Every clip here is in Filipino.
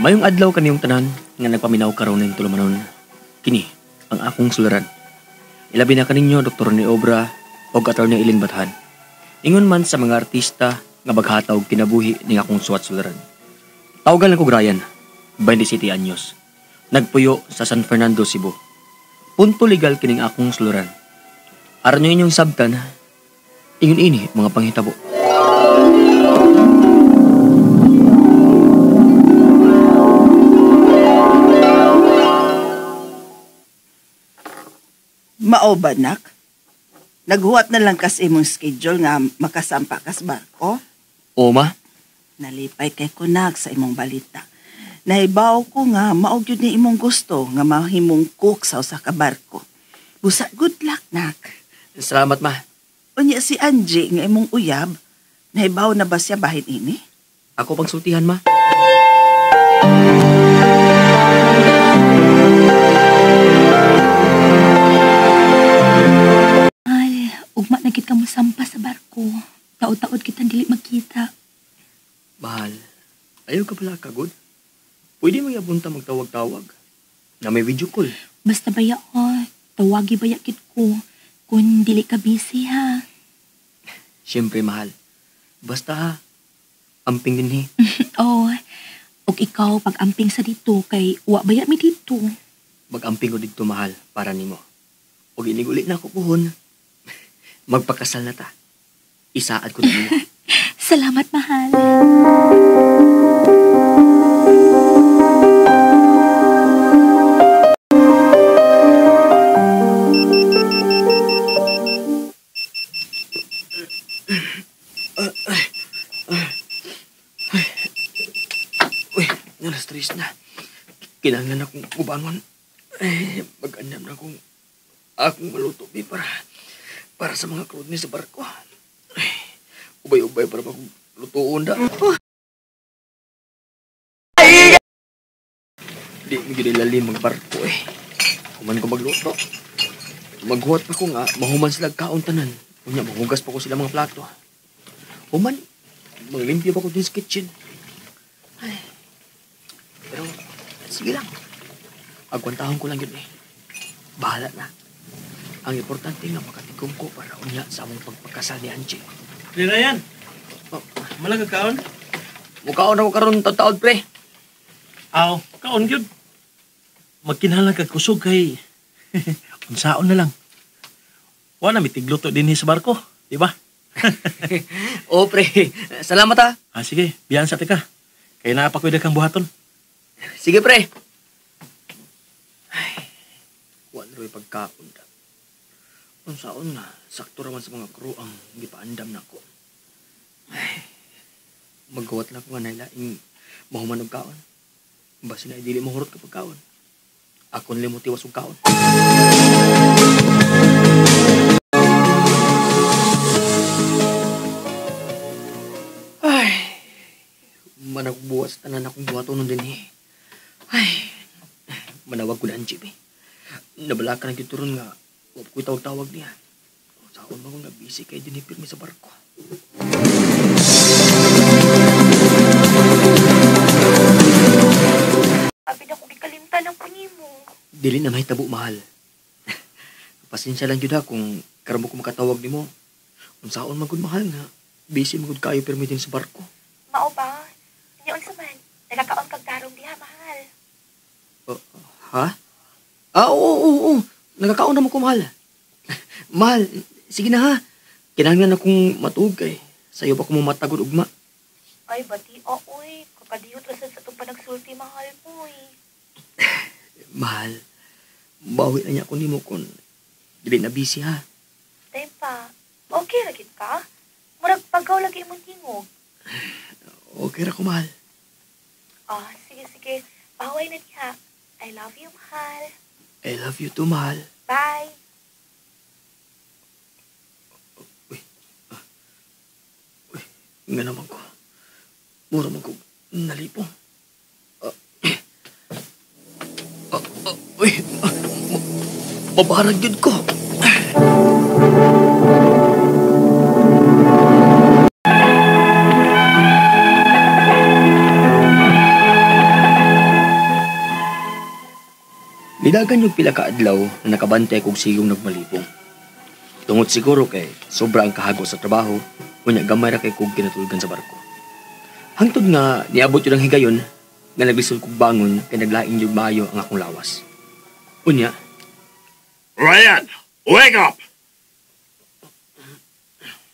Mayong adlaw kaniyong tanan nga nagpaminaw karon ning tulumanon. Kini ang akong sularan. Ilabi na kaninyo Dr. ni Obra o Attorney Ilin Bathan. Ingon man sa mga artista nga baghataw kinabuhi ning akong suwat sularan. Tawagan lang ko Ryan, 27 anyos. Nagpuyo sa San Fernando, Cebu. Punto legal kining akong suluran. Aron nyo inyong sabtan, ingon ini mga panghitabo. Mao ba, nak? Naghuwat na lang kas imong schedule nga makasampa kas barko? O ma? Nalipay kay kunak sa imong balita. Nahibaw ko nga maog yun ni imong gusto nga mahimong cook sa usa ka barko. Busa, good luck, nak. Salamat ma. Unya si Angie nga imong uyab, nahibaw na ba siya bahin ini? Ako pang sultihan ma. Ugma na gid ka mo sampa sa barko. Taod-taod kitang dili magkita. Mahal, ayaw ka pala kagod. Pwede mo yabunta magtawag-tawag. Na may video call. Basta baya tawagi baya kit ko. Kung dili ka busy ha. Siyempre mahal. Basta ha, amping din Oh, og ikaw pag-amping sa dito kay wa baya mi dito. Mag-amping ko dito mahal para nimo. Og inigulit na ako puhon. Magpakasal na ta. Isaad ko na mo. Salamat, mahal. Uy, nalas-stress na. Kinahanglan akong kubangon. Mag-andam na akong maluto, para sa mga crew ni sa barko. Ubay-ubay para maglutuon da. Di mo gini lalim mga barko Kuman ko magluto. Maghuwat pa ko nga, mahuman sila kaon tanan. Kunya, mahugas pa ko sila mga plato. Human, maglimpyo pa ko din sa kitchen. Pero, sige lang. Agwantahon ko lang yun Bahala na. Ang importante nga makatikom ko para unya sa among pagpagkasal ni Angie. Pre Ryan, malaga kaon? Mukaon ako karon taon pre. Aw, kaon gyud. Magkinahanglan kag kusog kay unsaon na lang. Wa na mitigluto dinhi sa barko, di ba? O pre, salamat ha. Sige, biyan sa tika. Kay naa pa ko kang buhaton. Sige pre. Wa na pagkaon da. Unsaon na, sakto raman sa mga crew ang gipaandam na ko. Magawat lang ko nga nailaing mahuman og kaon. Basi na dili mahurot kapag kaon. Ako nila mo tiwas og kaon. Managbuwas tanan akong buhaton nun din manawag ko na ang jeep Nabala ka na gituron nga huwag ko'y tawag-tawag niya. Saan mo akong nabisi kay dinipirmi sa barko. Sabi na kong ikalimta lang po niyo mo. Dili na may tabo, mahal. Pasensya lang yun kung karamo ko makatawag ni mo. Kung saan magod mahal nga, busy magod kayo permitin sa barko. Mao ba? Niyon sa man, nagkakaon kag darong diha, mahal. Ha? Oo. Nagkakaon naman ko, mahal. Mahal, sige na ha. Kinahanglan akong matugay. Sa'yo ba ko matagod ugma? Ay, bati, oy. Kakadiyot rasan sa itong panagsulti, mahal po Mahal, bawi na niya ako ni mo kung dili na busy ha. Tay pa, okay lagi ka? Murag pagaw lagi imong tingog. Okay ra ko, mahal. Sige. Baway na diha. I love you, mahal. I love you too, mahal. Bye. Nga naman ko. Mura man ko nalipong. Mabarag yun ko. Lidagan yung pila ka adlaw na nakabantay kong sigong nagmalibong. Tungod siguro kay sobra ang kahago sa trabaho, unya gamay ra kay kong kinatulgan sa barko. Hangtod nga niabot yun ang higayon nga naglisod kong bangon kay naglaing yung maayo ang akong lawas. Unya, Ryan, wake up!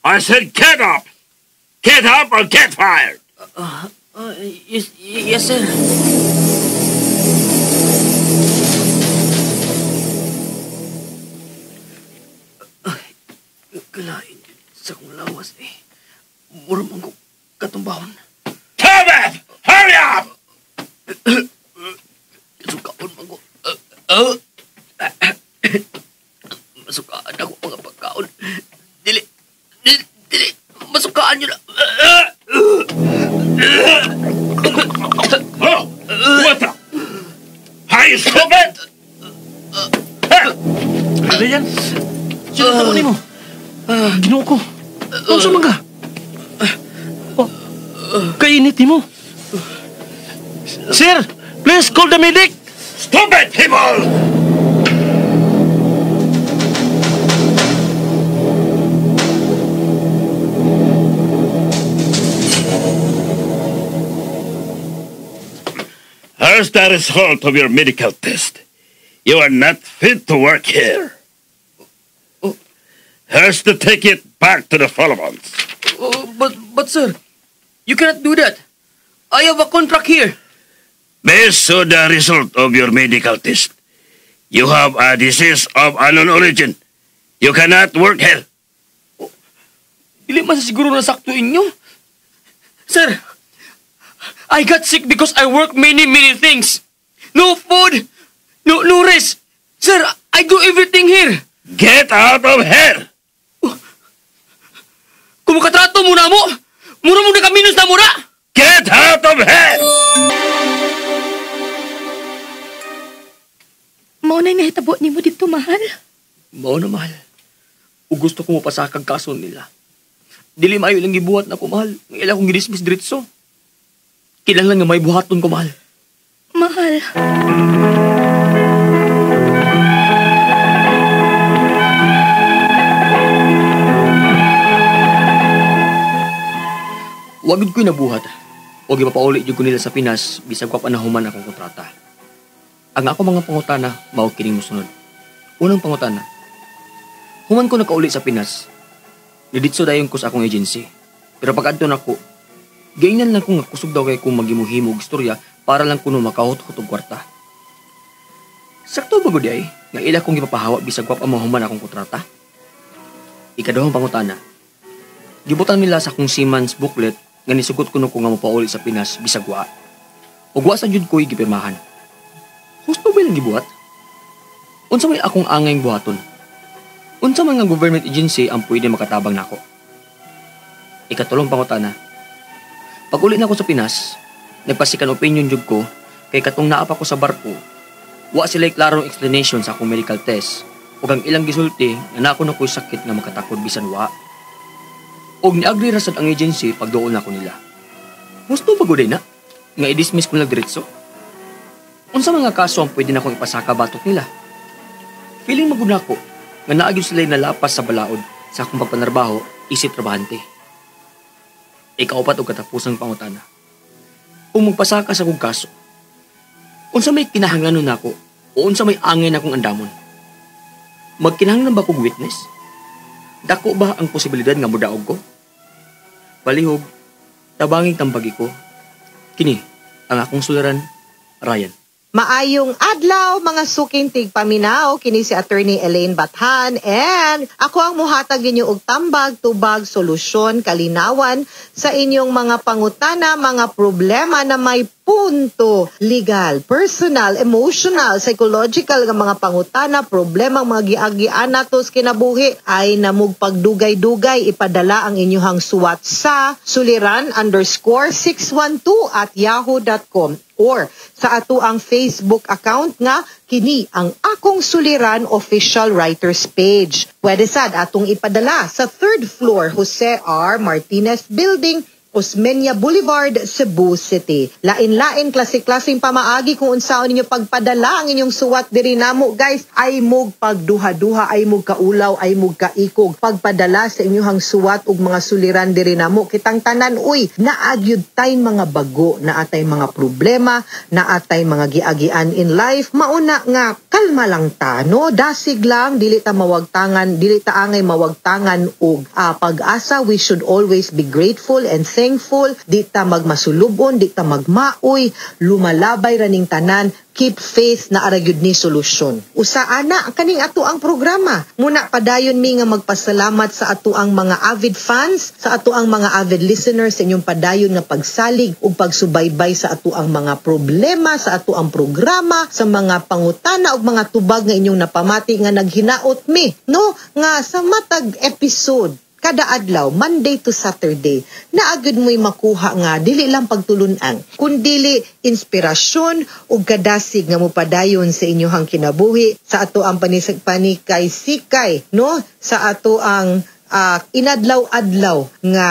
I said get up! Get up or get fired! yes sir. Kalain sa kong lawas eh. Mura mong katumbahon. Thomas! Hurry up! Sukaon man ko. Masukaan ako mga pagkaon. Dili. Masukaan nyo na. Oh, what the? Are you stupid? Ano yan? Sino taon mo? Ginoo ko. Unsa man ka? Oh, kainit mo. Sir, please call the medic. Stupid people! Here's the result of your medical test. You are not fit to work here. Here's the ticket back to the Solomons. But sir, you cannot do that. I have a contract here. Based on the result of your medical test, you have a disease of unknown origin. You cannot work here. Dili man sa siguro na sakto inyo. Sir, I got sick because I work many things. No food, no rest. Sir, I do everything here. Get out of here! Kung makatrato mo na mo, mura mo na kaminus na mura. Get out of here! Maunay nahitabo ni mo dito, mahal. Mao na mahal. O gusto ko mapasakag kaso nila. Dili maayo lang gibuhat na ko mahal. Ng ila kong gidismiss diretso. Kinahanglan nga may buhaton ko mahal. Mahal. Wagod ko'y nabuhat. O gipapauli jud ko nila sa Pinas bisag pa panahuman akong kontrata. Ang ako mga pangutana mao kining mosunod. Unang pangutana. Human ko nakauli sa Pinas. Niditso dayon ko sa akong agency. Pero pag adto nako, gaingnan lang ko nga kusog daw kay kung magimuhimo og istorya para lang kuno makahut-hut og kwarta. Sakto ba gud ay nga ila kong gipapahawa bisag pa mahuman akong kontrata? Ikaduhang pangutana. Gibutan nila sa akong seaman's booklet nga nisugot ko nga mapauli sa Pinas bisag wa. Ug wa sa jud ko'y gipirmahan. Gusto ba lang gibuhat? Unsa may akong angay buhaton? Unsa man nga government agency ang pwede makatabang nako? Ikatulong pangutana. Pag uli na ako sa Pinas, nagpasikan opinion jud ko kay katong naapa ko sa barko. Wa sila klarong explanation sa akong medical test ug ang ilang gisulti nga nako na ko'y sakit nga makatakod bisan wa. Og niagri ra sad ang agency pag doon ako nila. Gusto ba gud na nga i-dismiss ko lang diretso? Unsa mga kaso ang pwede na akong ipasaka batok nila? Feeling magud nako nga naagyo sila nalapas sa balaod sa akong pagpanarbaho isip trabahante. Ikaupat og katapusang pangutana. Kung magpasaka sa kong kaso, unsa may kinahanglanon nako o unsa may angay na akong andamon? Magkinahanglan ba kong witness? Dako ba ang posibilidad nga mudaog ko? Palihog, tabanging tambagi ko. Kini, ang akong sularan, Ryan. Maayong adlaw mga suking tigpaminaw kini si Attorney Elaine Bathan and ako ang muhatag ninyo og tambag tubag solusyon kalinawan sa inyong mga pangutana, mga problema na may punto legal, personal, emotional, psychological nga mga pangutana, problema mga giagian natos kinabuhi ay namug pagdugay-dugay ipadala ang inyong suwat sa suliran_612@yahoo.com or sa ato ang Facebook account nga kini ang Akong Suliran official writers page. Pwede sad atong ipadala sa 3rd floor Jose R. Martinez Building Osmeña Boulevard, Cebu City. Lain-lain klase-klaseng pamaagi kung unsaon ninyo pagpadala ang inyong suwat diri namo guys. Ay mog pagduha-duha, ay mog kaulaw, ay mog kaikog. Pagpadala sa inyong suwat ug mga suliran diri namo kitang tanan uy, naagyud tay mga bago, naatay mga problema, naatay mga giagian in life. Mauna nga kalma lang ta, no? Dasig lang, dili ta mawagtangan, dili ta angay mawagtangan og pag-asa. We should always be grateful and thankful. Di ta magmasulubon, di ta magmaoy, lumalabay raning tanan. Keep faith na aragyud ni solusyon. Usaana kaning ato ang programa. Muna padayon mi nga magpasalamat sa ato ang mga avid fans, sa ato ang mga avid listeners sa inyong padayon nga pagsalig ug pagsubaybay sa ato ang mga problema, sa ato ang programa, sa mga pangutana ug mga tubag nga inyong napamati nga naghinaot mi, no? Nga sa matag episode kada adlaw, Monday to Saturday, naagad mo'y makuha nga, dili lang pagtulunan, kundili inspirasyon o kadasig nga mo padayon sa inyong kinabuhi, sa ato ang panikay-sikay, no? Sa ato ang inadlaw-adlaw nga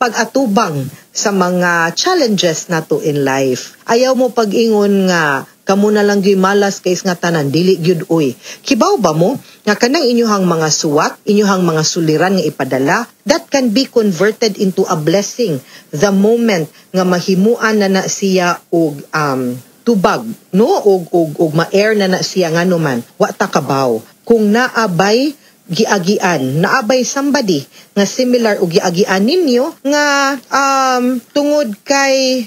pag-atubang sa mga challenges nato in life. Ayaw mo pag-ingon nga, kamo na lang gyud malas kays nga tanan, dili gyud uy. Kibaw ba mo nga kanang inyuhang mga suwat, inyuhang mga suliran nga ipadala, that can be converted into a blessing the moment nga mahimuan na siya og tubag, no? Og ma-air na siya nganuman. Wa ta kabaw. Kung naabay giagian, naabay somebody nga similar og giagian ninyo nga tungod kay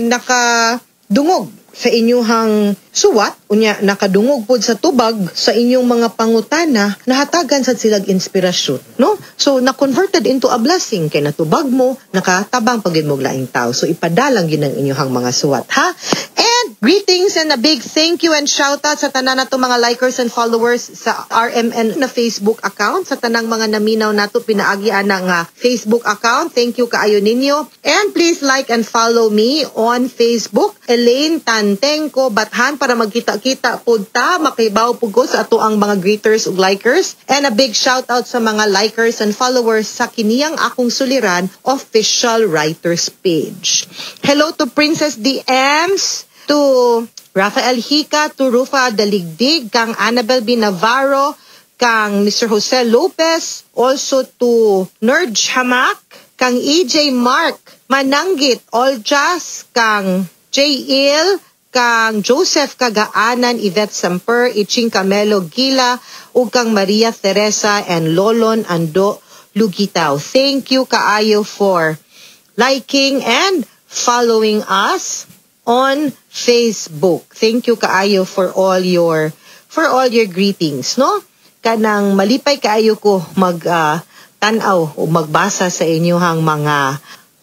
nakadungog sa inyuhang suwat, unya nakadungog pod sa tubag sa inyong mga pangutana, nahatagan sad silang inspirasyon, no? So na-converted into a blessing kay natubag mo, nakatabang pagid mo laing tao. So ipadalang gyud ang inyong mga suwat, ha? And greetings and a big thank you and shout out sa tanan nato mga likers and followers sa RMN na Facebook account, sa tanang mga naminaw nato pinaagian nga Facebook account. Thank you kaayo ninyo. And please like and follow me on Facebook, Elaine Tantengco Bathan, para magkita-kita pod ta, makibaw pud ko sa ato ang mga greeters ug likers. And a big shout out sa mga likers and followers sa kiniyang akong suliran official writers page. Hello to Princess DMs, to Rafael Hica, to Rufa Daligdig, kang Annabel B. Navarro, kang Mr. Jose Lopez, also to Nerj Hamak, kang EJ Mark Mananggit, Oljas, kang J.Il, kang Joseph Kagaanan, Yvette Samper, Iching Camelo Gila, ug kang Maria Teresa and Lolon Ando Lugitaw. Thank you kaayo for liking and following us on Facebook. Thank you kaayo for all your greetings, no? Kanang malipay kaayo ko tanaw o magbasa sa inyong mga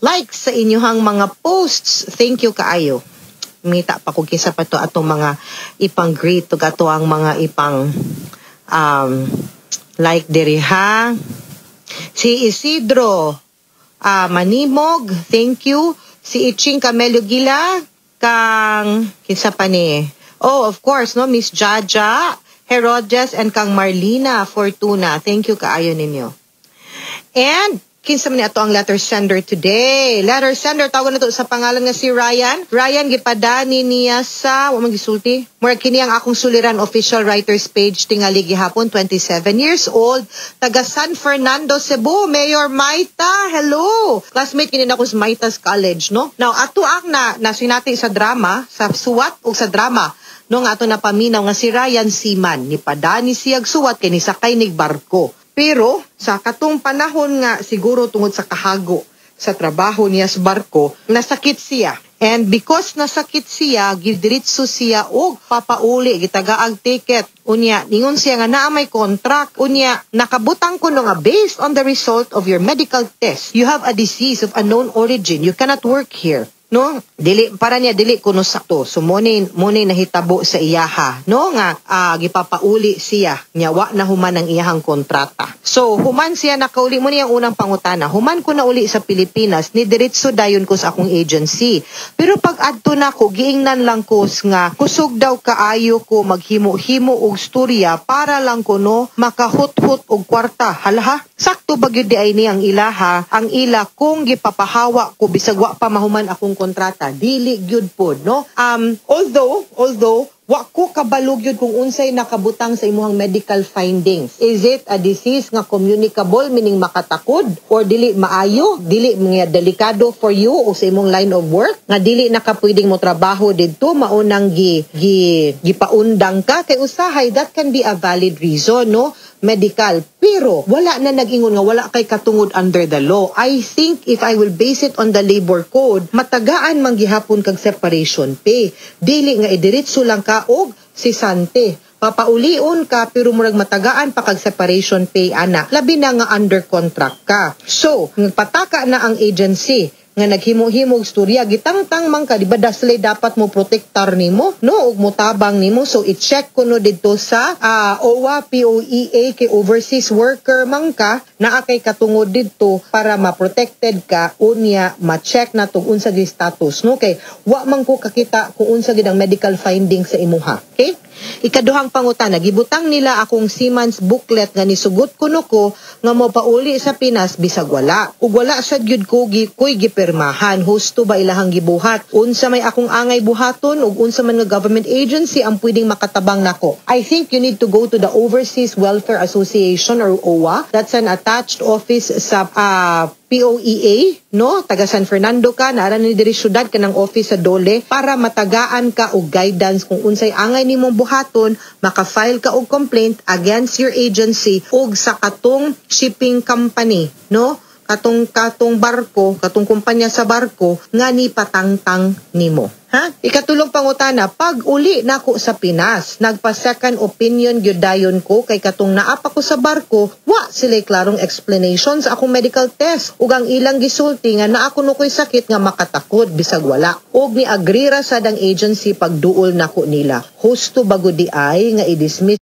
likes, sa inyong mga posts. Thank you kaayo. Mita pa ko kisa pa to atong mga ipang greet to gato ang mga ipang like diri ha. Si Isidro Manimog, thank you. Si Iching Camelo Gila, kang kinsa pa ni? Oh, of course, no, Miss Jaja Herodes and kang Marlina Fortuna. Thank you kaayo ninyo. And kinsa man ni ato ang letter sender today? Letter sender, tawag na to sa pangalan nga si Ryan. Ryan, gipadani niya sa, wa man gisulti, murag kini ang akong suliran official writers page tingali gihapon, 27 years old, taga San Fernando, Cebu. Mayor Maita, hello! Classmate kini na ko sa Maitas College, no? Now, ato ang nasinati sa drama, sa suwat o sa drama, no nga ato na paminaw nga si Ryan Siman, ni padani siyag suwat kay ni sakay nig barko. Pero sa katong panahon nga siguro tungod sa kahago sa trabaho niya sa barko, nasakit siya. And because nasakit siya, gidiritso siya og papauli, gitagaag ticket. Unya, ningon siya nga naa may contract. Unya, nakabutang ko nga based on the result of your medical test, you have a disease of unknown origin. You cannot work here. No, dili para niya dili kuno sakto. So money nahitabo sa iyaha, no nga gipapauli siya nya wa na human ang iyahang kontrata. So human siya nakauli mo niyang unang pangutana. Human ko na uli sa Pilipinas, ni diretso dayon ko sa akong agency. Pero pag adto na ko giingnan lang ko nga kusog daw kaayo ko maghimo-himo og storya para lang ko no makahut-hut og kwarta. Halaha, sakto ba gyud di ay ni ang ilaha, ang ila kung gipapahawa ko bisag wa pa mahuman akong kontrata, dili gyud pod, no? Although wa ko kabalog yun kung unsay nakabutang sa imuhang medical findings. Is it a disease nga communicable, meaning makatakod? Or dili maayo? Dili mga delikado for you o sa imong line of work? Nga dili nakapwedeng mo trabaho dito, maunang gipaundang ka? Kay usahay, that can be a valid reason, no? Medical. Pero wala na nag-ingon nga wala kay katungod under the law. I think if I will base it on the labor code, matagaan man gihapon kag separation pay. Dili nga idiretso lang ka og si sante. Papaulion ka pero murag matagaan pa kag separation pay ana. Labi na nga under contract ka. So, pataka na ang agency nga naghimo-himog storya, gitangtang man ka, di ba daslay dapat mo protektar nimo, no, ug motabang nimo. So i-check ko no dito sa OWA, POEA, kay overseas worker man ka, naa kay katungod dito para ma-protected ka, unya ma-check na tug unsa gyud status, no, kay wa man ko kakita kung unsa gyud ang medical findings sa imuha. Okay? Ikaduhang pangutana, gibutang nila akong Siemens booklet nga nisugot kuno ko nga mo pauli sa Pinas bisag wala. Ug wala sad gyud ko koy gipirmahan. Husto ba ilahang gibuhat? Unsa may akong angay buhaton ug unsa man nga government agency ang pwedeng makatabang nako? I think you need to go to the Overseas Welfare Association or OWA. That's an attached office sa POEA, no? Taga San Fernando ka, naara ni diri syudad kanang office sa Dole para matagaan ka og guidance kung unsay angay nimong buhaton, maka-file ka og complaint against your agency ug sa katong shipping company, no? Katong barko, katong kumpanya sa barko nga ni patangtang nimo. Ha? Ikatulong pangutana, pag uli nako sa Pinas, nagpa second opinion gyud dayon ko kay katong naapa ko sa barko, wa sila klarong explanation sa akong medical test ug ang ilang gisulti nga naa kuno koy sakit nga makatakod bisag wala. Og ni agree ra sad ang agency pagduol nako nila. Husto bago di ay nga i-dismiss.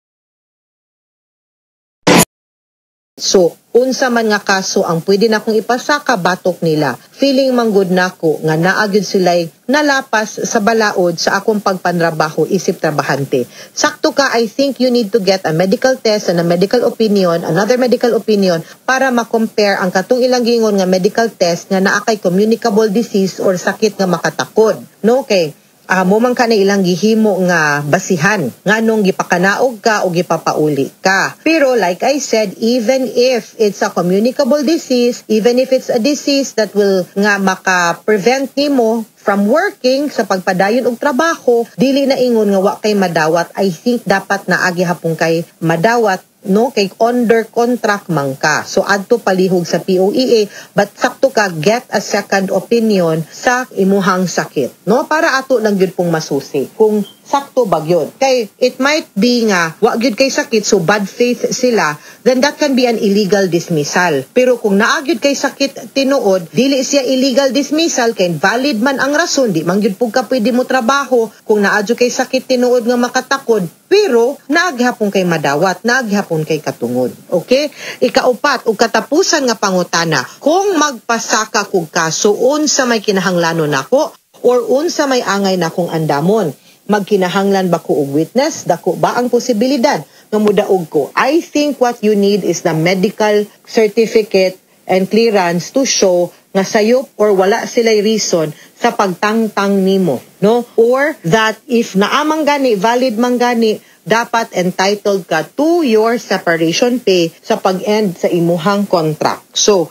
So, unsa man nga kaso ang pwede na kong ipasa kabatok nila. Feeling manggod nako nga naagid sila'y nalapas sa balaod sa akong pagpanrabaho isip trabahante. Sakto ka, I think you need to get a medical test and a medical opinion, another medical opinion, para ma-compare ang katong ilang gingon nga medical test nga naa kay communicable disease or sakit nga makatakod. No, okay. Mo man ka na ilang gihimo nga basihan nga nung gipakanaog ka o gipapauli ka. Pero like I said, even if it's a communicable disease, even if it's a disease that will nga maka-prevent nimo from working sa pagpadayon og trabaho, dili na ingon nga wa kay madawat. I think dapat na agi hapon kay madawat, no, kay under contract man ka. So adto palihog sa POEA, but sakto ka get a second opinion sa imuhang sakit, no, para ato lang gyud pong masusi kung sakto ba yun. Kay it might be nga wa gyud kay sakit, so bad faith sila, then that can be an illegal dismissal. Pero kung naa gyud kay sakit tinuod, dili siya illegal dismissal kay valid man ang rason, di man gyud pug ka pwede mo trabaho kung naa gyud kay sakit tinuod nga makatakod, pero naghapon kay madawat, naghapon kay katungod. Okay? Ikaupat, ug katapusan nga pangutana, kung magpasaka kog kaso, unsa may kinahanglanon nako or unsa may angay nakong andamon? Magkinahanglan ba ko og witness? Dako ba ang posibilidad nga mudaog ko? I think what you need is the medical certificate and clearance to show nga sayop or wala sila'y reason sa pagtangtang nimo, no? Or that if naamang gani, valid man gani, dapat entitled ka to your separation pay sa pag-end sa imuhang contract. So,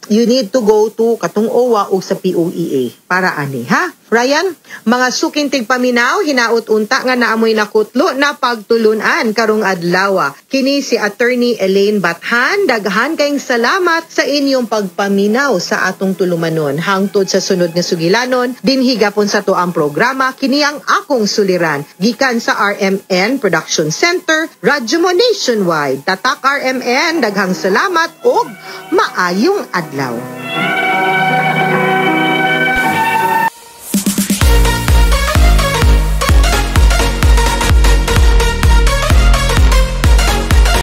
you need to go to katong OWA o sa POEA para ani, ha? Ryan, mga sukintig paminaw, hinaot unta nga naamoy nakutlo na pagtulunan karong adlaw. Kini si Attorney Elaine Bathan, daghan kayong salamat sa inyong pagpaminaw sa atong tulumanon. Hangtod sa sunod nga sugilanon, dinhigapon sa to ang programa, kini ang akong suliran. Gikan sa RMN Production Center, Radyo Mo Nationwide. Tatak RMN, daghang salamat o maayong adlaw.